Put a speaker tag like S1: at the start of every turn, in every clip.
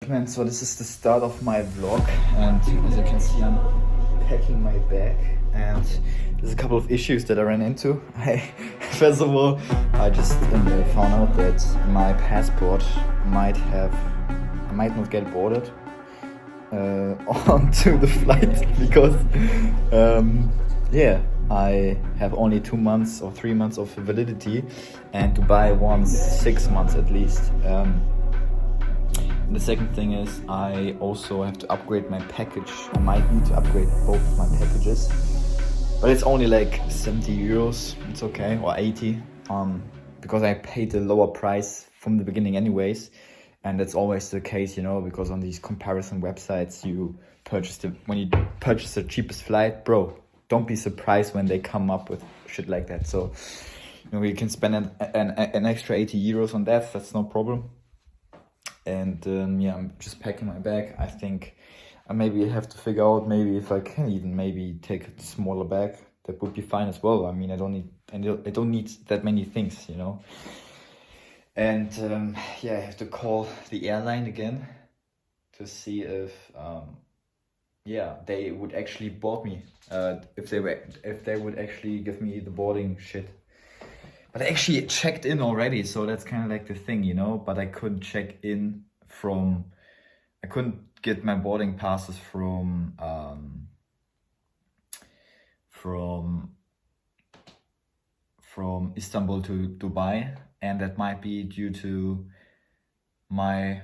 S1: Man, so this is the start of my vlog, and as you can see, I'm packing my bag, and there's a couple of issues that I ran into. First of all, I just found out that my passport I might not get boarded onto the flight because, yeah, I have only 2 months or 3 months of validity, and Dubai wants 6 months at least. The second thing is I also have to upgrade my package. I might need to upgrade both of my packages, but it's only like 70 euros. It's okay, or 80, because I paid the lower price from the beginning anyways, and that's always the case, you know, because on these comparison websites when you purchase the cheapest flight, bro, don't be surprised when they come up with shit like that. So, you know, you can spend an extra 80 euros on that. That's no problem. And yeah, I'm just packing my bag. I think I maybe have to figure out maybe if I can even maybe take a smaller bag. That would be fine as well. I mean, I don't need that many things, you know. And yeah, I have to call the airline again to see if yeah, they would actually board me. If they would actually give me the boarding shit. But I actually checked in already, so that's kind of like the thing, you know. But I couldn't check in I couldn't get my boarding passes from Istanbul to Dubai, and that might be due to my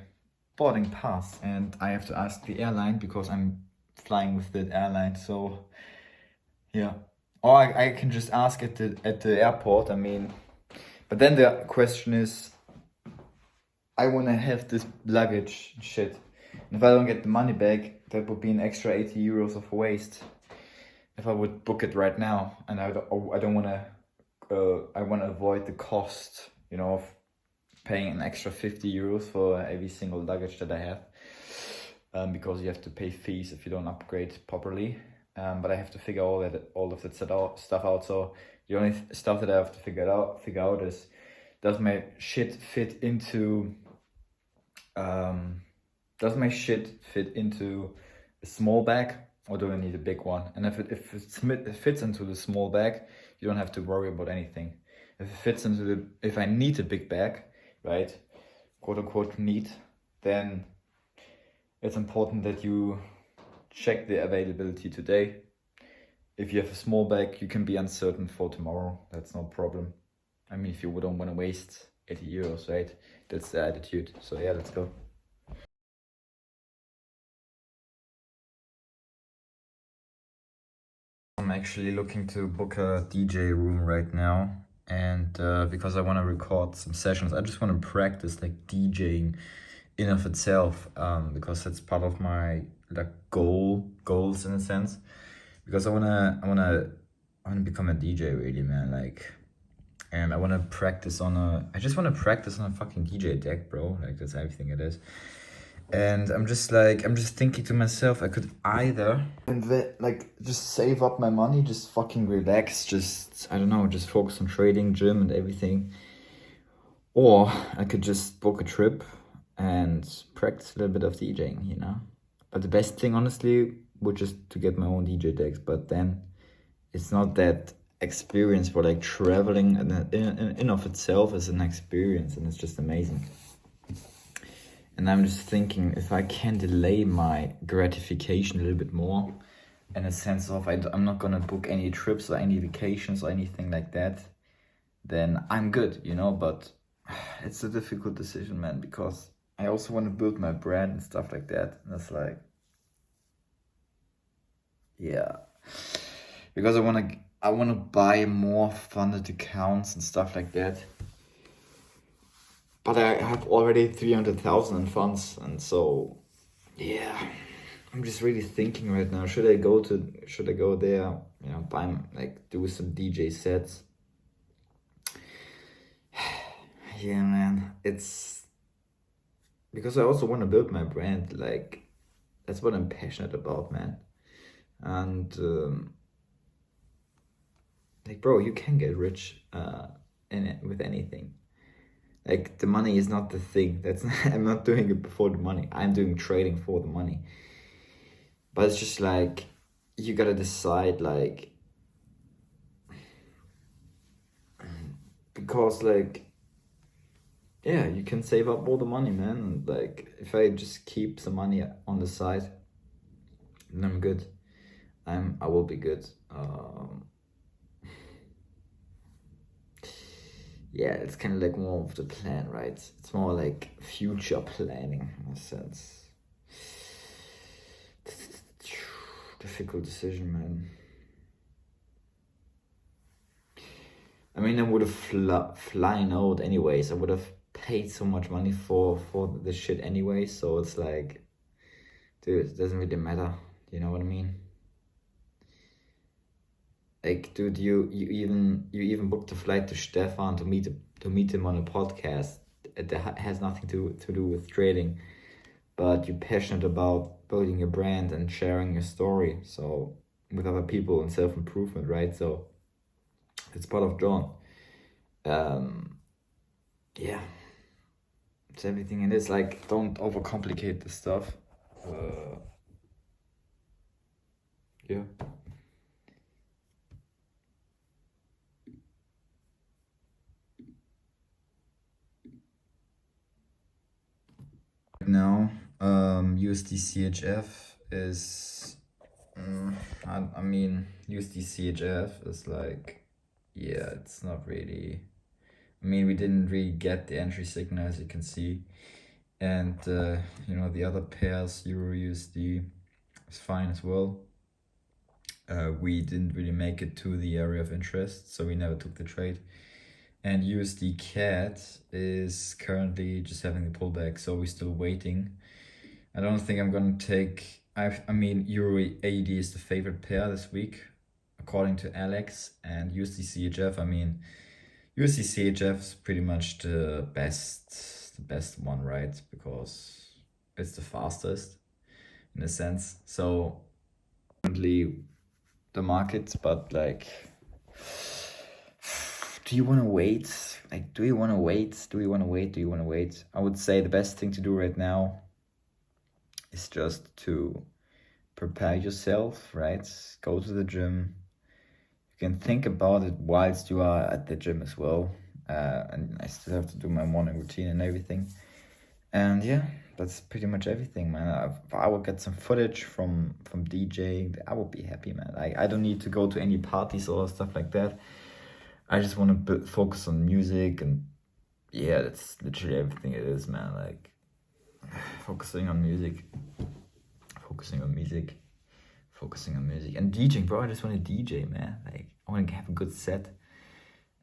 S1: boarding pass. And I have to ask the airline because I'm flying with that airline. So yeah, or I can just ask at the airport. I mean. But then the question is, I want to have this luggage shit. And if I don't get the money back, that would be an extra 80 euros of waste. If I would book it right now, and I don't want to, I want to avoid the cost, you know, of paying an extra 50 euros for every single luggage that I have, because you have to pay fees if you don't upgrade properly. But I have to figure all of that stuff out. So the only stuff that I have to figure out is, does my shit fit into a small bag, or do I need a big one? And if it fits into the small bag, you don't have to worry about anything. If I need a big bag, right, quote unquote need, then it's important that you check the availability today. If you have a small bag, you can be uncertain for tomorrow. That's no problem. I mean, if you don't want to waste 80 euros, right? That's the attitude. So yeah, let's go. I'm actually looking to book a DJ room right now, and because I want to record some sessions. I just want to practice like DJing in of itself, because that's part of my like goals in a sense. Because I wanna become a DJ really, man. Like, and I just want to practice on a fucking DJ deck, bro. Like, that's everything it is. And I'm just thinking to myself, I could either just save up my money, just fucking relax, just, I don't know, just focus on trading, gym and everything. Or I could just book a trip and practice a little bit of DJing, you know? But the best thing, honestly, would just to get my own DJ decks, but then it's not that experience for like traveling, and in of itself is an experience, and it's just amazing. And I'm just thinking, if I can delay my gratification a little bit more, in a sense of I'm not gonna book any trips or any vacations or anything like that, then I'm good, you know. But it's a difficult decision, man, because I also want to build my brand and stuff like that. And it's like, yeah, because I want to buy more funded accounts and stuff like that. But I have already 300,000 in funds, and so yeah, I'm just really thinking right now. Should I go there? You know, do some DJ sets. Yeah, man, it's because I also want to build my brand. Like, that's what I'm passionate about, man. And like, bro, you can get rich with anything. Like the money is not the thing. I'm not doing it for the money. I'm doing trading for the money. But it's just like you gotta decide, like, because like, yeah, you can save up all the money, man. And like if I just keep some money on the side, then I'm good. I will be good. Yeah, it's kind of like more of the plan, right? It's more like future planning in a sense. Difficult decision, man. I mean, I would have flying out anyways. I would have paid so much money for this shit anyway. So it's like, dude, it doesn't really matter. You know what I mean? Like, dude, you even booked a flight to Stefan to meet him on a podcast. It has nothing to do with trading, but you're passionate about building your brand and sharing your story. So with other people and self-improvement, right? So it's part of John. Yeah, it's everything. And it's like, don't overcomplicate this stuff. Yeah. Now, USD CHF is, I mean, USD CHF is like, yeah, it's not really, I mean, we didn't really get the entry signal, as you can see. And, you know, the other pairs, Euro USD, is fine as well. We didn't really make it to the area of interest, so we never took the trade. And USD CAD is currently just having a pullback, so we're still waiting. I don't think I'm gonna take, I mean, Euro AED is the favorite pair this week, according to Alex, and USD CHF, I mean, USD CHF is pretty much the best one, right? Because it's the fastest in a sense. So currently the markets, but like, do you want to wait? Like, do you want to wait? Do you want to wait? Do you want to wait? I would say the best thing to do right now is just to prepare yourself, right? Go to the gym. You can think about it whilst you are at the gym as well. And I still have to do my morning routine and everything. And yeah, that's pretty much everything, man. I will get some footage from DJing. I will be happy, man. I don't need to go to any parties or stuff like that. I just want to focus on music, and yeah, that's literally everything it is, man. Like, focusing on music, and DJing, bro. I just want to DJ, man. Like, I want to have a good set,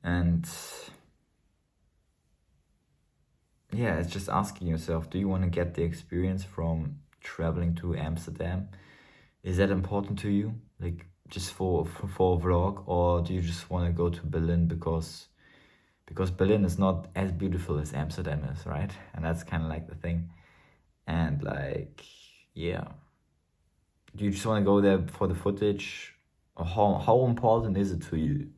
S1: and yeah, it's just asking yourself, do you want to get the experience from traveling to Amsterdam? Is that important to you? Like, just for a vlog, or do you just want to go to Berlin because Berlin is not as beautiful as Amsterdam is, right? And that's kind of like the thing. And like, yeah, do you just want to go there for the footage? Or how important is it to you?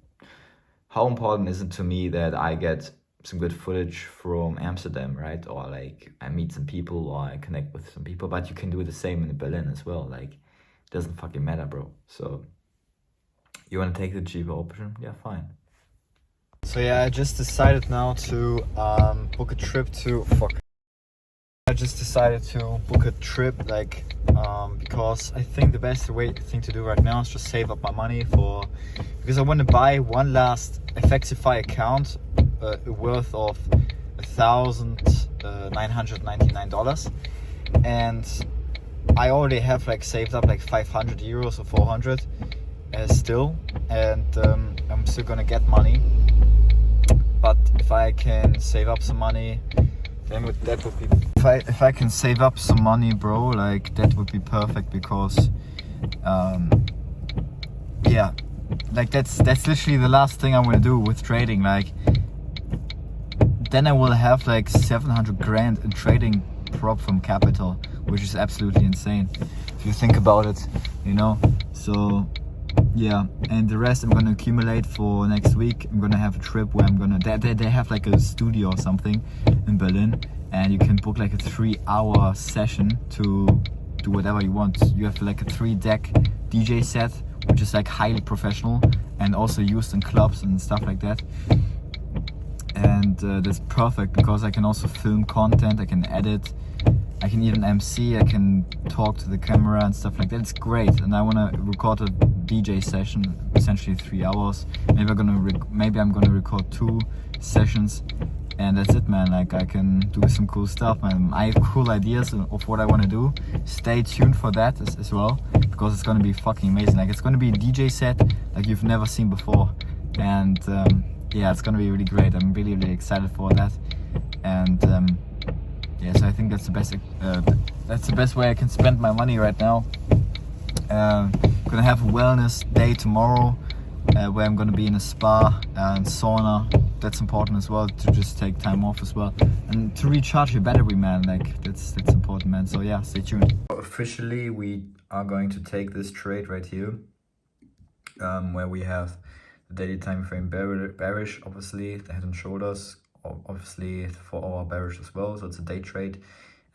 S1: How important is it to me that I get some good footage from Amsterdam, right? Or like I meet some people, or I connect with some people, but you can do the same in Berlin as well. Like, it doesn't fucking matter, bro. So you want to take the cheaper option? Yeah, fine. So yeah, I just decided now to book a trip to like, because I think the best thing to do right now is just save up my money because I want to buy one last Effectify account worth of $1,999, and I already have like saved up like 500 euros or 400 still, and I'm still gonna get money. But if I can save up some money, then that would be, if I can save up some money, bro, like that would be perfect, because yeah, like that's literally the last thing I'm gonna do with trading. Like, then I will have like 700 grand in trading prop from capital, which is absolutely insane if you think about it, you know. So Yeah, and the rest I'm gonna accumulate for next week. I'm gonna have a trip where I'm gonna they have like a studio or something in Berlin, and you can book like a 3-hour session to do whatever you want. You have like a 3-deck DJ set, which is like highly professional and also used in clubs and stuff like that. And that's perfect because I can also film content, I can edit, I can even MC, I can talk to the camera and stuff like that. It's great, and I want to record a DJ session, essentially 3 hours. Maybe I'm gonna record 2 sessions, and that's it, man. Like I can do some cool stuff, man. I have cool ideas of what I want to do. Stay tuned for that as well, because it's gonna be fucking amazing. Like it's gonna be a DJ set like you've never seen before, and yeah, it's gonna be really great. I'm really excited for that, and yes, I think that's the best way I can spend my money right now. Gonna have a wellness day tomorrow, where I'm gonna be in a spa and sauna. That's important as well, to just take time off as well and to recharge your battery, man. Like that's important, man. So yeah, stay tuned. Officially, we are going to take this trade right here, where we have the daily time frame bearish, obviously the head and shoulders, obviously 4-hour bearish as well. So it's a day trade,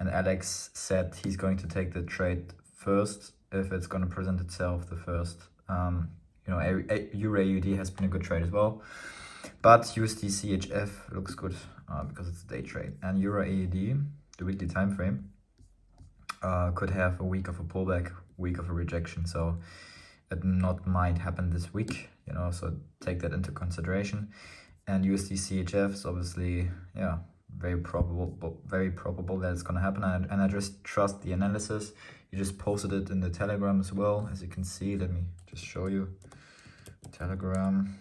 S1: and Alex said he's going to take the trade first if it's going to present itself the first. You know, Euro AUD has been a good trade as well, but USD CHF looks good because it's a day trade, and Euro AUD, the weekly time frame, could have a week of a pullback, week of a rejection. So it not might happen this week, you know, so take that into consideration. And USD CHF is obviously, yeah, very probable that it's gonna happen, and I just trust the analysis. You just posted it in the Telegram as well, as you can see. Let me just show you Telegram.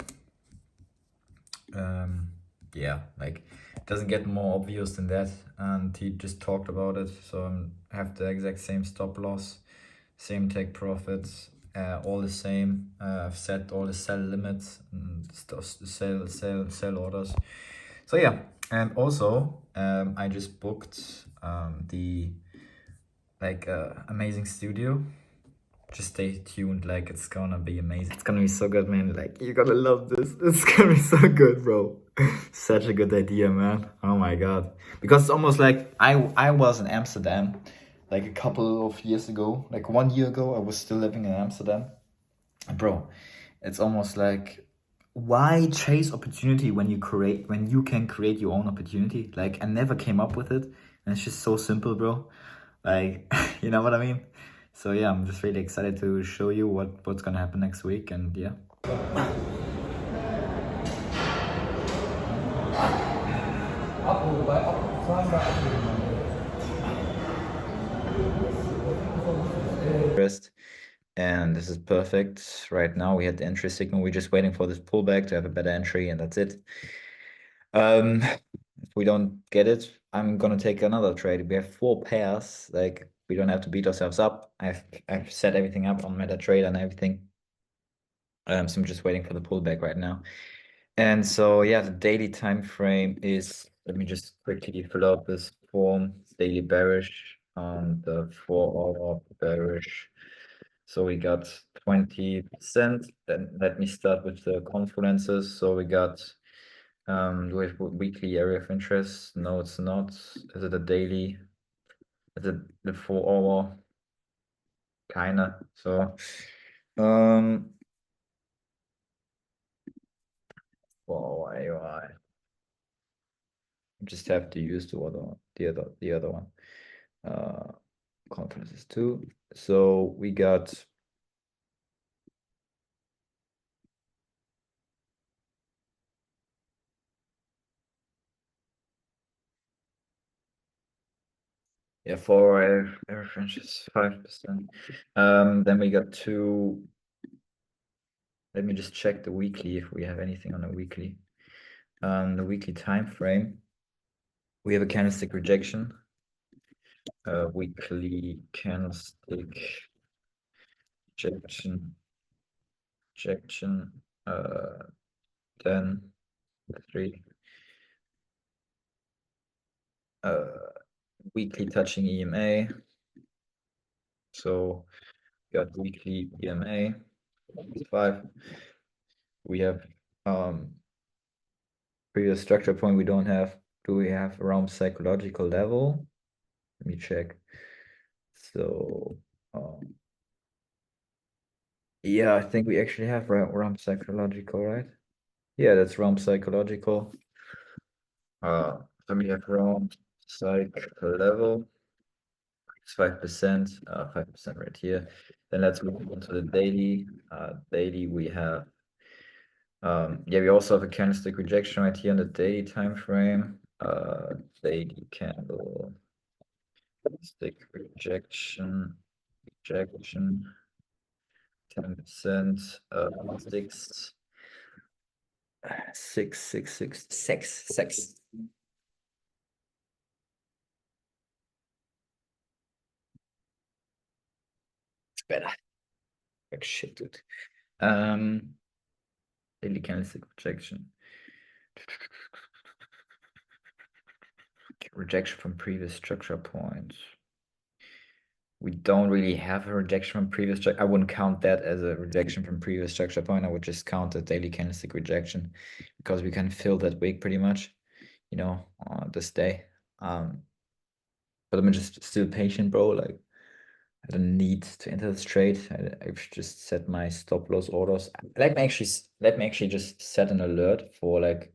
S1: Yeah, like it doesn't get more obvious than that, and he just talked about it. So I have the exact same stop loss, same take profits, all the same. I've set all the sell limits and sell orders. So yeah, and also I just booked the amazing studio. Just stay tuned, like it's gonna be amazing. It's gonna be so good, man. Like you're gonna love this. It's gonna be so good, bro. Such a good idea, man. Oh my god. Because it's almost like I was in Amsterdam like a couple of years ago, like 1 year ago. I was still living in Amsterdam. Bro, it's almost like, why chase opportunity when you can create your own opportunity? Like I never came up with it, and it's just so simple, bro. Like you know what I mean? So yeah, I'm just really excited to show you what's gonna happen next week, and yeah. First, and this is perfect. Right now we had the entry signal. We're just waiting for this pullback to have a better entry, and that's it. If we don't get it, I'm gonna take another trade. We have 4 pairs. Like we don't have to beat ourselves up. I've set everything up on MetaTrader and everything. So I'm just waiting for the pullback right now. And so yeah, the daily time frame is, let me just quickly fill out this form. Daily bearish on the 4-hour bearish. So we got 20%. Then let me start with the confluences. So we got do we have weekly area of interest? No, it's not. Is it a daily? Is it the 4-hour? Kinda. So 4-hour AOI. Just have to use the other one. Conferences too. So we got for air French 5%. Then we got 2. Let me just check the weekly if we have anything on the weekly. The weekly time frame. We have a candlestick rejection. Weekly candlestick rejection. Then 3. Weekly touching EMA. So got weekly EMA. 5. We have previous structure point we don't have. Do we have around psychological level? Let me check. So yeah, I think we actually have realm psychological, right? Yeah, that's realm psychological. Then we have realm psych level. It's 5%, 5% right here. Then let's move on to the daily. Daily we have yeah, we also have a candlestick rejection right here in the daily time frame. Daily candle stick rejection, 10%, six, 6. It's better. Like shit, dude. Daily candlestick rejection. Rejection from previous structure points. We don't really have a rejection from previous structure. I wouldn't count that as a rejection from previous structure point. I would just count the daily candlestick rejection because we can fill that wick pretty much, this day. But I'm just still patient, bro. Like I don't need to enter this trade. I've just set my stop loss orders. Let me actually just set an alert for like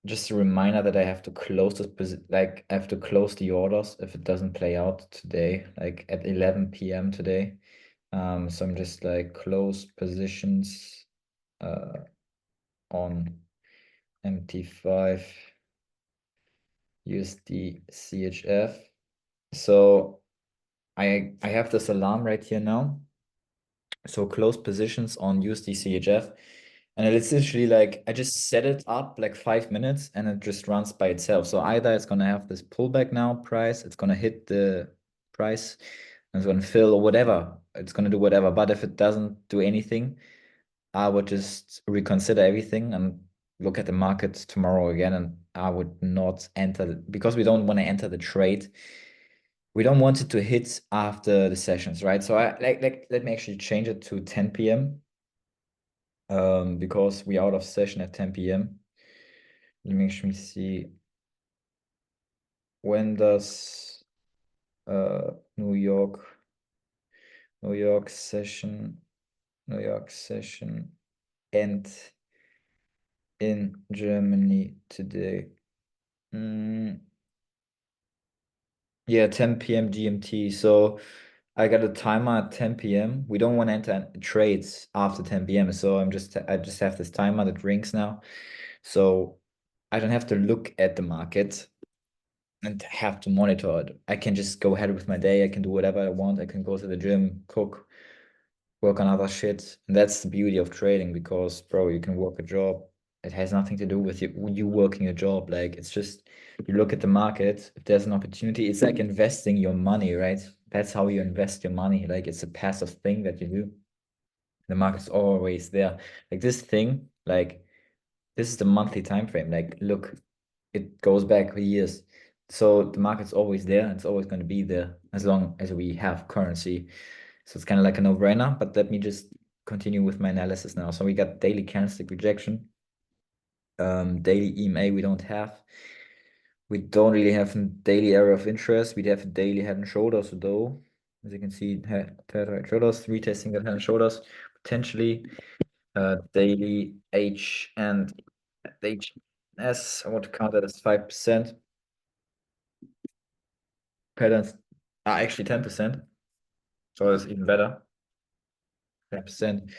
S1: just a reminder that I have to close like I have to close the orders if it doesn't play out today, like at 11 p.m. today. So I'm just like close positions on MT5 USD CHF. So I have this alarm right here now. So close positions on USD CHF. And it's literally like I just set it up like 5 minutes and it just runs by itself. So either it's gonna have this pullback now price, it's gonna hit the price, and it's gonna fill or whatever. It's gonna do whatever. But if it doesn't do anything, I would just reconsider everything and look at the market tomorrow again. And I would not enter because we don't want to enter the trade. We don't want it to hit after the sessions, right? So I like let me actually change it to 10 p.m. Because we out of session at 10 p.m. Let me actually see when does uh New York New York session New York session end in Germany today. Yeah, 10 p.m. GMT. So I got a timer at 10 p.m. We don't want to enter trades after 10 p.m. So I just have this timer that rings now. So I don't have to look at the market and have to monitor it. I can just go ahead with my day. I can do whatever I want. I can go to the gym, cook, work on other shit. And that's the beauty of trading because, bro, you can work a job. It has nothing to do with you working a job. Like it's just you look at the market. If there's an opportunity, it's like investing your money, right? That's how you invest your money. Like it's a passive thing that you do. The market's always there. Like this thing, like this is the monthly time frame. Like look, it goes back for years. So the market's always there. It's always going to be there as long as we have currency. So it's kind of like a no-brainer, but let me just continue with my analysis now. So we got daily candlestick rejection, daily EMA we don't have. We don't really have a daily area of interest. We have a daily head and shoulders though. As you can see, head and shoulders, retesting that head and shoulders, potentially daily H and HS. I want to count that as 5%. Patterns are actually 10%. So it's even better. 10%.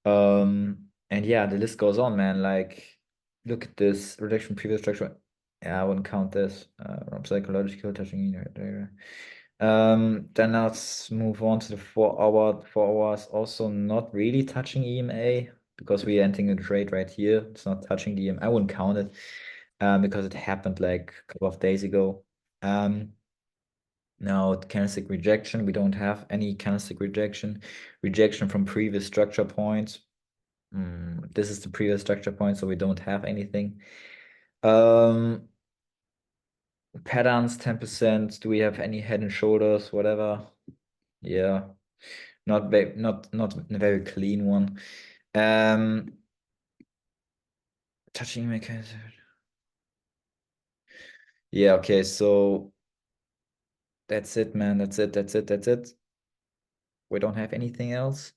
S1: And yeah, the list goes on, man. Like, look at this reduction previous structure. Yeah, I wouldn't count this. From psychological touching. Then let's move on to the 4 hour. 4 hours also not really touching EMA because we're entering a trade right here. It's not touching the EMA. I wouldn't count it because it happened like a couple of days ago. Now, candlestick rejection, we don't have any candlestick rejection. Rejection from previous structure points. This is the previous structure point, so we don't have anything. Patterns, 10%. Do we have any head and shoulders, whatever? Yeah. not a very clean one. Touching mechanism. Yeah, okay, so that's it, man. That's it. We don't have anything else.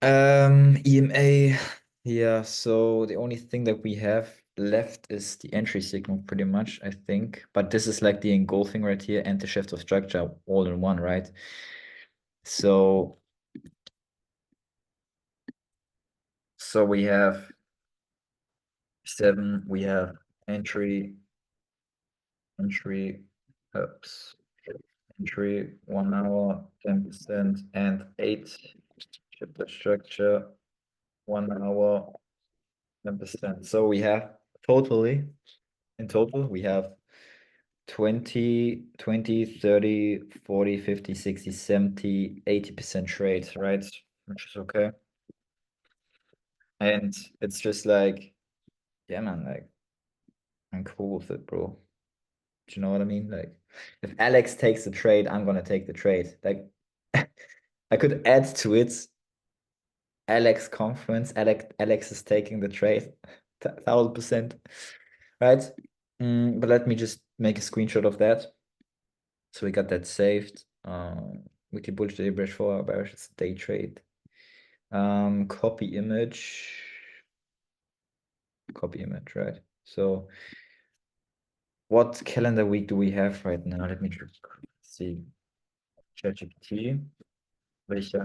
S1: EMA. Yeah, so the only thing that we have left is the entry signal, pretty much, I think. But this is like the engulfing right here and the shift of structure all in one, right? So we have 7, we have entry, oops, entry 1 hour, 10%, and 8 shift of structure 1 hour, 10%. So we have in total, we have 20, 30, 40, 50, 60, 70, 80% trades, right? Which is okay. And it's just like, yeah, man, like, I'm cool with it, bro. Do you know what I mean? Like, if Alex takes the trade, I'm gonna take the trade. Like, I could add to it Alex conference. Alex is taking the trade, 1000%, right? But let me just make a screenshot of that. So we got that saved. Weekly bullish day bearish for bearish, it's a day trade. Copy image, right? So what calendar week do we have right now? Let me just see. ChatGPT. Welche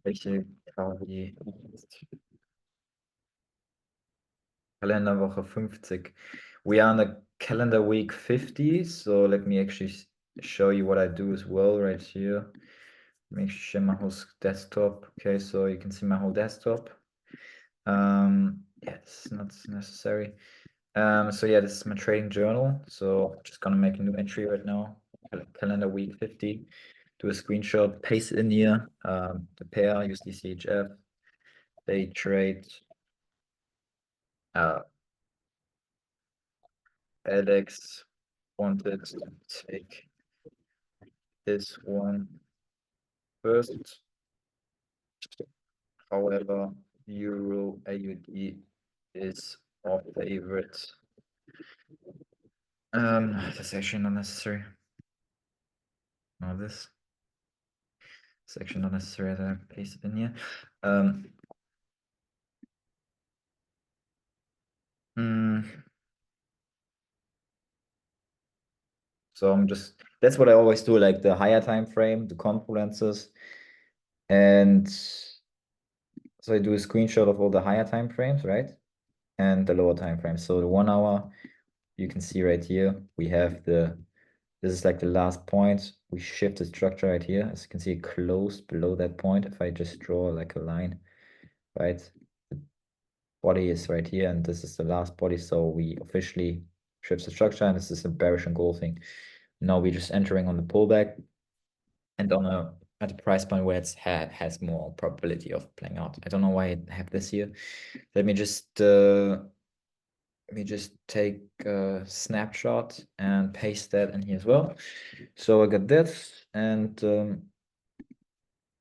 S1: KW ist Kalenderwoche 50? We are on the calendar week 50, so let me actually show you what I do as well right here. Make sure share my whole desktop. Okay, so you can see my whole desktop. Yeah, it's not necessary. So yeah, this is my trading journal. So I'm just gonna make a new entry right now. Calendar week 50. Do a screenshot, paste it in here. The pair USD CHF. They trade. Alex wanted to take this one first. However, Euro AUD is our favorite. That's actually not necessary. No, this. It's actually not necessary that I paste it in here. So that's what I always do, like the higher time frame, the confluences, and so I do a screenshot of all the higher time frames, right? And the lower time frames. So the 1 hour, you can see right here, we have this is like the last point. We shift the structure right here. As you can see, it closed below that point. If I just draw like a line, right? The body is right here, and this is the last body. So we officially shift the structure, and this is a bearish engulfing. Now we're just entering on the pullback and at a price point where it has more probability of playing out. I don't know why I have this here. Let me just take a snapshot and paste that in here as well. So I got this, and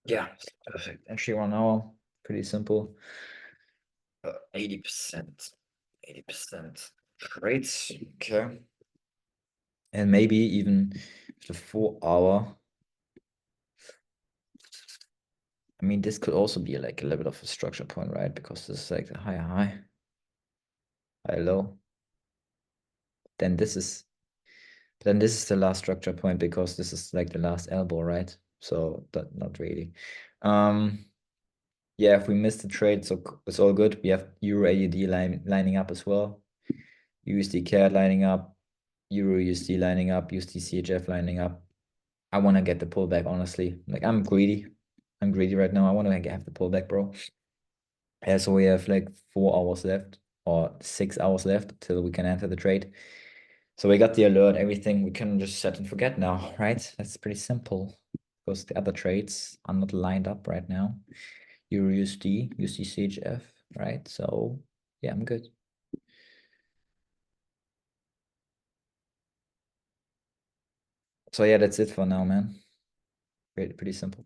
S1: yeah, perfect. Entry 1 hour, pretty simple. 80%, 80%. Great. Okay. And maybe even the 4 hour. I mean, this could also be like a little bit of a structure point, right? Because this is like the high, high, low. Then this is the last structure point because this is like the last elbow, right? So that not really. Yeah, if we miss the trade, so it's all good. We have Euro AUD lining up as well. USD CAD lining up, Euro USD lining up, USD CHF lining up. I want to get the pullback, honestly. Like I'm greedy. I'm greedy right now. I want to have the pullback, bro. Yeah, so we have like 4 hours left or 6 hours left till we can enter the trade. So we got the alert, everything. We can just set and forget now, right? That's pretty simple because the other trades are not lined up right now. Euro USD, USD CHF, right? So yeah, I'm good. So yeah, that's it for now, man. Pretty simple.